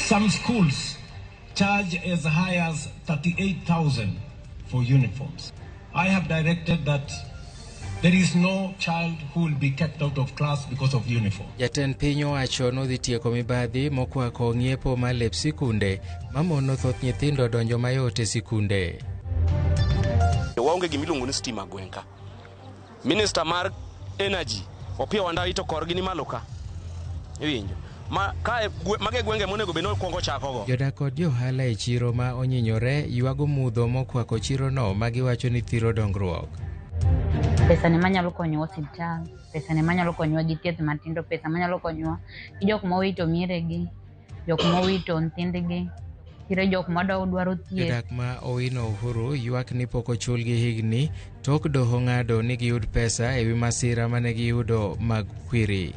Some schools charge as high as 38,000 for uniforms. I have directed that there is no child who will be kept out of class because of uniform. Jatend piny owacho nodhi tieko mibadhi mokwako ng'iepo mar lep sikunde mamono thoth nyithindo donjo mayot e sikunde. Waonge gimiluongo ni stima gwenka. Minister mar Energy opia wanda ito korgi ni maloka. Iwinjo. Mage gwenge monego beno kwongo chakogo. Jodak kod johala e chiro ma onyinyore ywago mudho mokwako chiro no magiwacho ni thiro dongruok. Pesa ne manyalo konyowa osiptal, pesa ne manyalo konyowa gi thieth matindo, pesa manyalo konyowa gi jok mowito miregi, jok mowito nyithindgi, kire jok madwaro thieth. Jodak ma Owino Uhuru ywak ni pok ochul gi higni tok doho ng'ado ni giyud pesa ewi masira mane giyudo mag kwiri.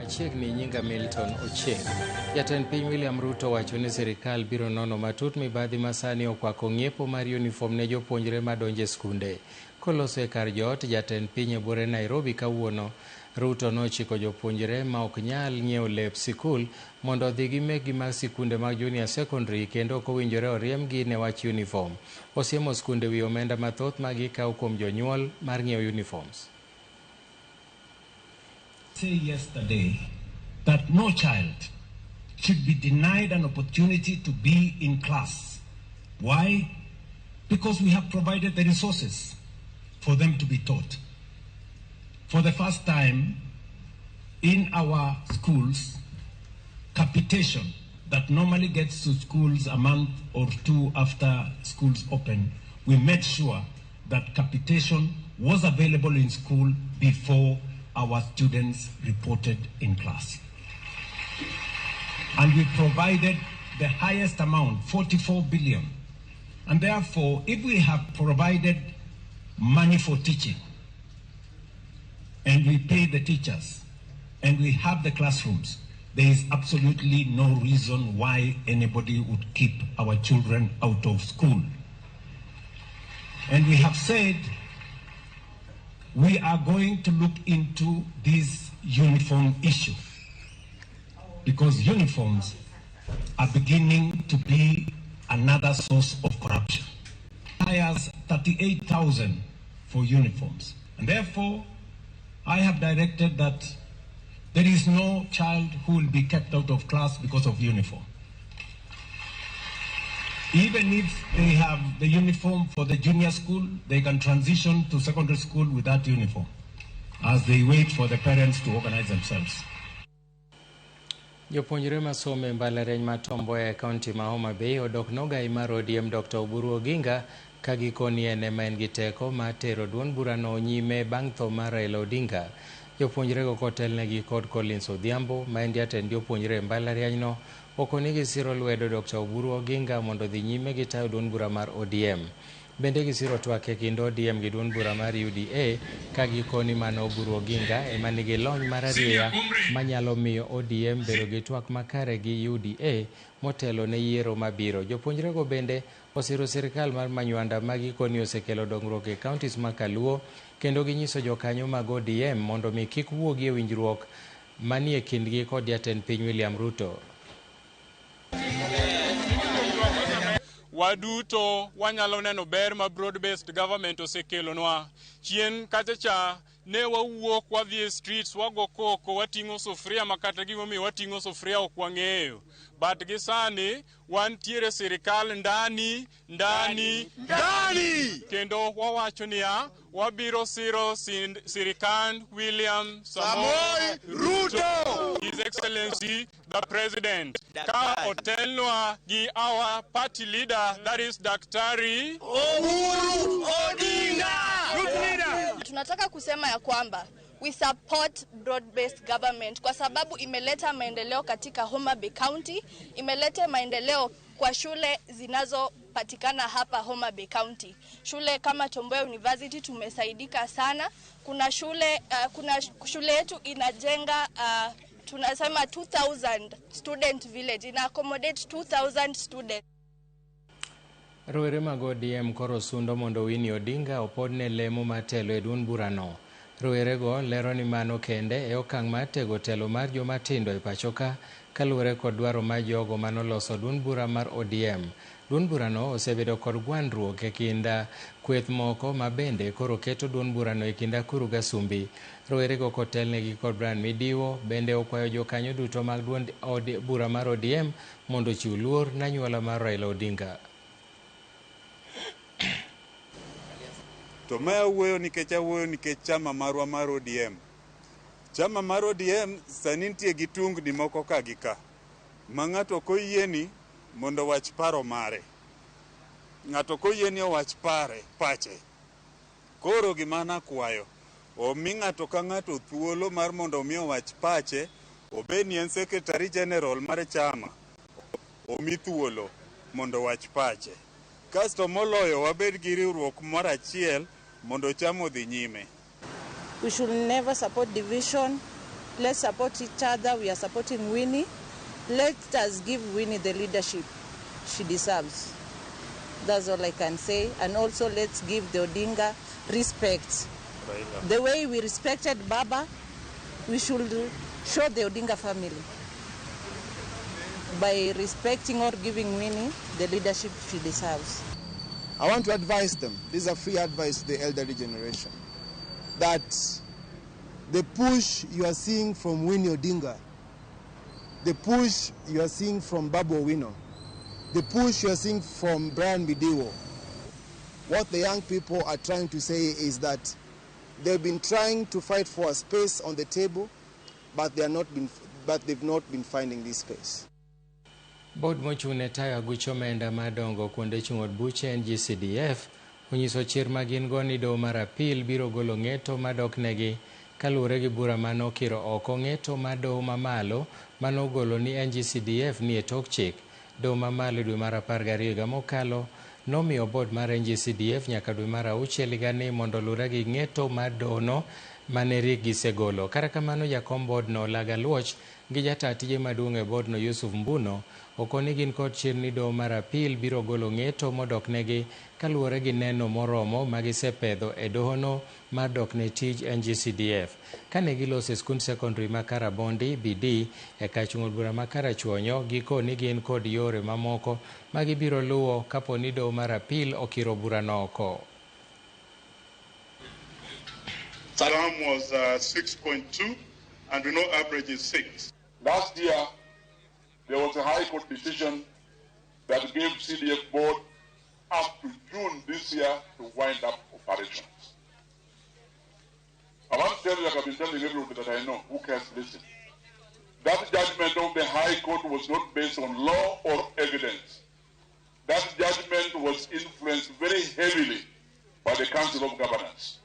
Chiegni nyinga Milton Ochieng. Jatend piny William Ruto wacho ni sirikal biro nono matut mibadhi masani okwako ng'iepo mar uniform ne jopuonjre madonje skunde. Koloso e kar jot, jatend piny e bore Nairobi kawuono, Ruto nochiko jopuonjre ma ok nyal ng'iewo lep sikul mondo odhi gimegi mag sikunde mag junior secondary kendo ok owinjore oriemgi ne wach uniform. Osiemo skunde wi omenda mathoth ma gikawo kuom jonyuol mar ng'iewo uniforms. Say yesterday that no child should be denied an opportunity to be in class. Why? Because we have provided the resources for them to be taught. For the first time in our schools, capitation that normally gets to schools a month or two after schools open, we made sure that capitation was available in school before our students reported in class. And we provided the highest amount, 44 billion. And therefore, if we have provided money for teaching, and we pay the teachers, and we have the classrooms, there is absolutely no reason why anybody would keep our children out of school. And we have said we are going to look into this uniform issue because uniforms are beginning to be another source of corruption. Hires 38,000 for uniforms. And therefore, I have directed that there is no child who will be kept out of class because of uniform. Even if they have the uniform for the junior school, they can transition to secondary school with that uniform as they wait for the parents to organize themselves. Jopuonjre masomo e mbalariany ma Tom Mboya e kaunti ma Homa Bay odok nogai mar ODM Dr. Oburu Oginga ka gikoni en ema en gi teko mar tero duond burano nyime bang' tho mar Raila Odinga. Jopuonjrego kotelnegi kod Collins Odhiambo ma en jatend jopuonjre e mbalarianyno okonigi siro lwedo Dr. Oburu Oginga mondo dhi nyime gi tayo duond bura mar ODM. Bende gisiro twak e kind ODM gi duond bura mar UDA ka gikoni mano Oburu Oginga ema nigi lony mar arieya manyalo miyo ODM bedo gi twak makare gi UDA motelo ne yiero mabiro. Jopuonjrego bende osiro sirikal mar Manywanda ma gikoni osekelo dongruok e counties ma Kaluo kendo ginyiso jokanyo mag ODM mondo mi kik wuogi e winjruok manie kindgi kod jatend piny William Ruto. Waduto wanyalo neno ber ma broad based government osekelonwa. Chien kachacha ne wawuok wadhi e streets wago koko wating'o sufria makata gimomiyo wating'o sufria ok wang'eyo. But gisani wantiere sirikal ndani kendo wawacho niya wabiro siro sirikal William Samoei Ruto, His Excellency the President. Ka otelnwa gi our party leader, that is Daktari Oburu Odinga. Tunataka kusema ya kwamba we support broad-based government kwa sababu imeleta maendeleo katika Homa Bay County, imeleta maendeleo kwa shule zinazopatikana hapa Homa Bay County. Shule kama Tom Mboya University tumesaidika sana. Kuna shule yetu inajenga tunasema 2000 student village, ina accommodate 2000 students. Rowere mag ODM koro sundo mondo Winnie Odinga opodne lemo matelo e duond burano. Rowerego lero ni mano kende e okang' mar tego telo mar joma tindo e pachoka kaluwore kod dwaro mar jogo manoloso duond bura mar ODM. Duond burano osebedo kod gwandruok e kinda kweth moko ma bende koro keto duond burano e kinda Nakuru Gasumbi. Rowerego kotelnegi kod Brian Midiwo bende okwayo jokanyo duto mag duond bura mar ODM mondo chiw luor na nyuola mar Raila Odinga. To ma wuoyo nikech chama marwa mar ODM. Chama mar ODM sani nitie gi tungni moko ka gi ka. Ma ng'ato koyieni mondo wach paro mare. Ng'ato koyieni owach pache. Koro gima nakwayo, omi ng'ato ka ng'ato thuolo mar mondo mi owach pache, obeni en Secretary General mar chama. Omi thuolo mondo wach pache. Kasto moloyo wabed gi riwruok moro achiel mondo chamo dhi nyime. We should never support division. Let's support each other. We are supporting Winnie. Let us give Winnie the leadership she deserves. That's all I can say. And also let's give the Odinga respect. The way we respected Baba, we should show the Odinga family by respecting or giving Winnie the leadership she deserves. I want to advise them, this is a free advice to the elderly generation, that the push you are seeing from Winnie Odinga, the push you are seeing from Babu Owino, the push you are seeing from Brian Midiwo, what the young people are trying to say is that they've been trying to fight for a space on the table, but they've not been finding this space. Bod mochune tayo aguch omenda madongo kuonde chung od buche NGCDF onyiso chir ma gin go ni doho mar apil biro golo ng'eto madoknegi kaluwore gi bura manokiro oko ng'eto ma doho mamalo manogolo ni NGCDF ni e tok chik. Doho mamalo dwe mar 12 higa mokalo nomiyo bod mar NGCDF nyaka dwe mar 6 higani mondo lure gi ng'eto mar dohono mane rik gisegolo. Kata kamano jakom bodno Laga Luoch gi jata tije maduong' e bodno Yusuf Mbuno okoni gin kod chir ni doho mar apil biro golo ng'eto modoknegi kaluwore gi neno moromo magisepedho e dohono mar dokne tij NGCDF. Kane giloso skund secondary ma Karabondi BD e kachung' od bura ma Karachuonyo gikoni gin kod yore mamoko magibiro luwo kapo ni doho mar apil okiro burano oko. Salam was 6.2 and we know average is 6. Last year, there was a High Court decision that gave CDF board up to June this year to wind up operations. I want to tell you, like I've been telling everybody that I know, who cares listen. That judgment of the High Court was not based on law or evidence. That judgment was influenced very heavily by the Council of Governors.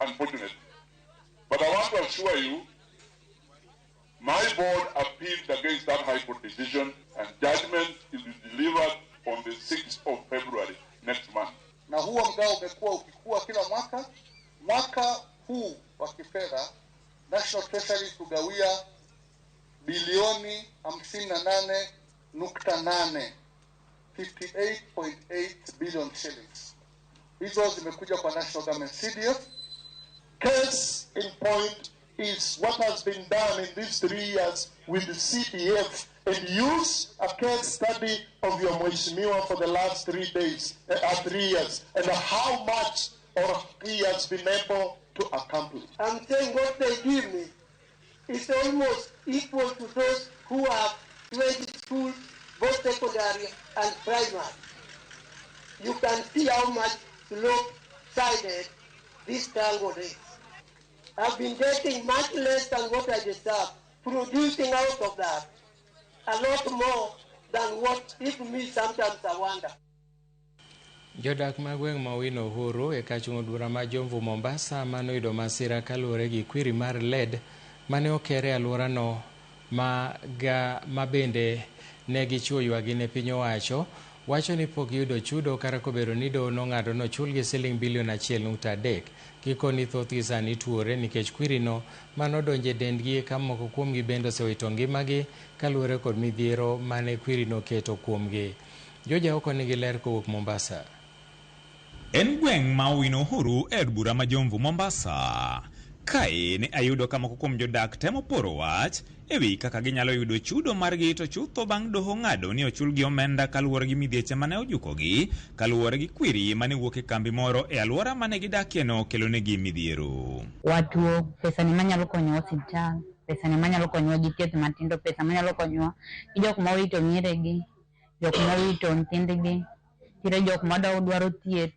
Unfortunately. But I want to assure you, my board appealed against that High Court decision and judgment is delivered on the 6th of February next month. Na huo mgao umekuwa ukikua kila mwaka. Mwaka huu wa kifedha National Treasury kugawia bilioni 58.8 58.8 billion shillings. Hizo zimekuja kwa National Government CDF. Case in point is what has been done in these 3 years with the CDF, and use a case study of your Mheshimiwa for the last 3 years, and how much or he has been able to accomplish. I'm saying what they give me is almost equal to those who have 20 schools, both secondary and primary. You can see how much lopsided this tangle is. I've been getting much less than what I deserve, producing out of that a lot more than what even me sometimes I wonder. Jodak magweng' Mawino Uhuru e kachung' od bura ma Jomvu Mombasa manoyudo masira kaluwore gi kwiri mar led mane okere alworano ma bende ne gichuo ywagi ne piny owacho wacho ni pok yudo chudo kata kobedo ni doho nong'ado nochulgi siling bilion 1.3. Gikoni thothgi sani tuore nikech kwirino manodonje dendgi ka moko kuomgi bende osewito ngimagi kaluwore kod midhiero mane kwirino keto kuomgi. Joja oko nigi ler kowuok Mombasa. En gweng' ma Owino Uhuru e bura ma Jomvu Mombasa. Kae ne ayudo kama kuom jodak temo poro wach ewi kaka ginyalo yudo chudo margi to chutho bang' doho ng'ado ni ochulgi omenda kaluwore gi midhieche mane ojukogi kaluwore gi kwiri mane wuok e kambi moro e alwora mane gidakie no kelonegi midhiero. Watuo pesa ni manyalo konyo osiptal, pesa ni manyalo konyo gi thieth matindo, pesa manyalo konyo jok ma owito mieregi, jok ma owito nyithindgi, tire jok ma dwaro thieth,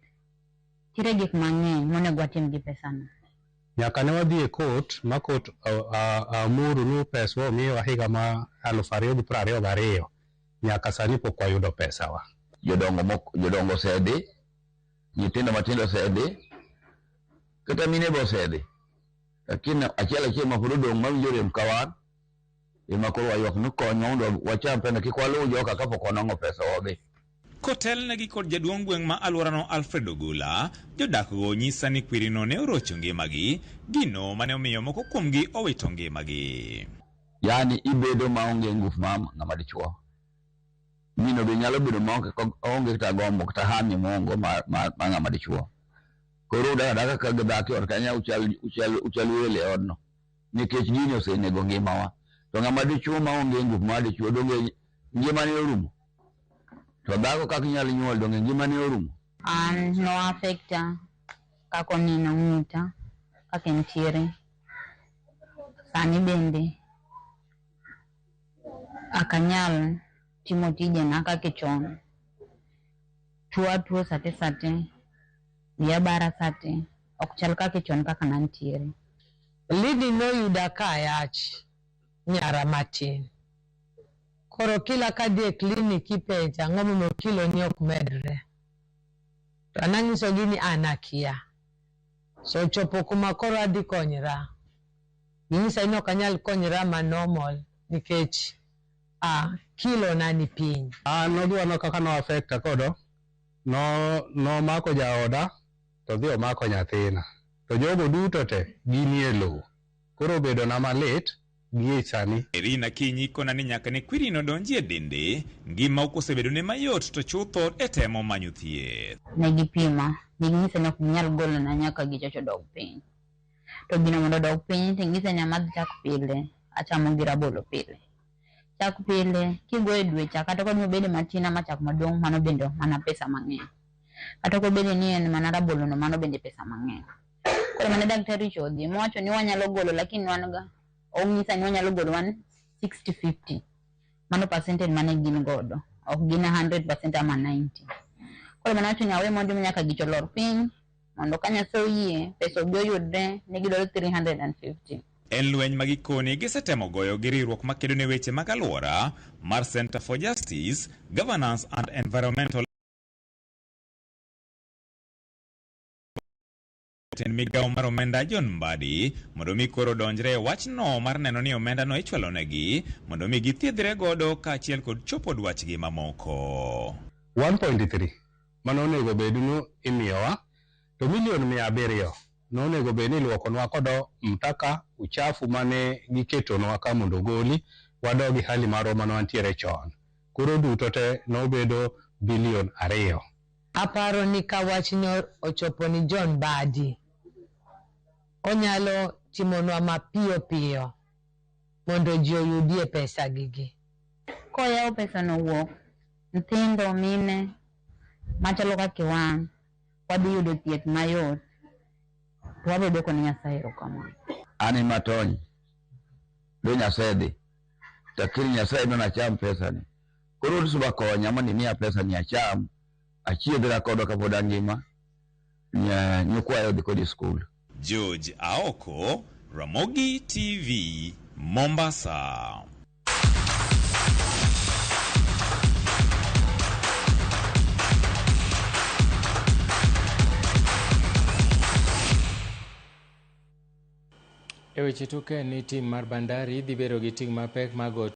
tire gik mang'eny monego watim gi pesa no. Nyaka ne wadhi e court ma court amuru ni pesa wa miyo higa ma 2022 nyaka sani pok wayudo pesa wa. Jodongo sedi, nyithindo matindo sedi, kata mine bo sedi. Lakini achiel ma koro dong' mawinjore mkawan ema koro wayok ni konyo mondo wacham pesa kik waluw joka kapok wanong'o pesa wabe. Kotel negi kod jaduong' gweng' ma alworano Alfred Ogola, jodak go nyisa ni kwirino ne orocho ngimagi, gino mane omiyo moko kuomgi owito ngimagi. Yani ibedo maonge ngufu ng'ama dichuo. Mino be nyalo bedo maonge kata gombo kata hami mongo ma ng'ama dichuo. Koro daga ka gidhaki or kanya uchal wele odno. Nikech gini osenego ngimawa. To ng'ama dichuo maonge ngufu ma dichuo donge ngimane orumo. To dago kaka nyalo nyuol donge ngimane orumo. No afekta kako nino ng'uta kaka ntiere. Sani bende akanyal timo tijena kaka chon. Tuo sate ya bara sate ok chal kaka chon kaka nantiere. Lidi no yuda kayach nyara matin. Koro kila kadhi kliniki penja ng'omo kilo ni ok medre. To ananyiso gini anakia. So chopo kuma koro adhi konyra. Nyisa ino kanyal konyra ma normal nikech kilo na ni piny. Nodwano kaka no affecta kodo. No mako jaoda to dhi omako nyathina. To jogo duto te gini e lowo. Koro bedo na malit. Irina Kinyi kona ni nyaka ne kwirino donji e dende, ngima okosebedo ne mayot to chutho e temo manyo thieth. Negipima, ging'ise ni ok nyal golo na nyaka gichocho dog piny. To gino mondo dog piny, ting'ise ni amadh chak pile, achamo gi rabolo pile. Chak pile, kigo e dwe chak, kata kod mobede matina ma chak maduong' mano bende mana pesa mang'eny. Kata kod bede ni en mana rabolo no mano bende pesa mang'eny. Koro mane daktari chodhi, mowacho ni wanyalo golo lakini wanaga ong'isa ni wanyalo golo 60-50. Mano percentage mane gin godo. Ok gin 100% ama 90. Koro mane wacho ni awe mondo nyaka gicho lor piny. Mondo kanya so yie, pesa obi oyudre, ne gidolo 350. En lweny magikoni gisetemo goyo gi riwruok makedo ne weche mag alwora mar Center for Justice, Governance and Environmental migawo mar omenda John Mbadi mondo mi koro donjre wachno mar neno ni omenda no ichwalo negi mondo mi githiedhre godo kaachiel kod chopo dwachgi mamoko. 1.3 mano onego bednu imiyowa to milion 700 no onego bedni luokonwa kodo mtaka uchafu mane giketonwa ka mondo goli wadogi hali maro mano antiere chon. Koro duto te no bedo bilion 2. Aparo ni ka wachno ochopo ni John Mbadi onyalo timonwa mapiyo mondo ji oyudie pesa gigi. Koyawo pesa no wuok, nyithindo mine machalo kaka wan wadhi yudo thieth mayot. To wabedo koni Nyasaye erokamano. Ani matony. Do Nyasaye dhi. Takiri Nyasaye no nacham pesa ni. Koro usuba konya mani miya pesa ni acham. Achiedhra kodo kapod angima. Nyukwayo dhi kodi skul. George Aoko, Ramogi TV, Mombasa. E weche tuke ni tim mar Bandari dhi bedo gi ting' mapek mag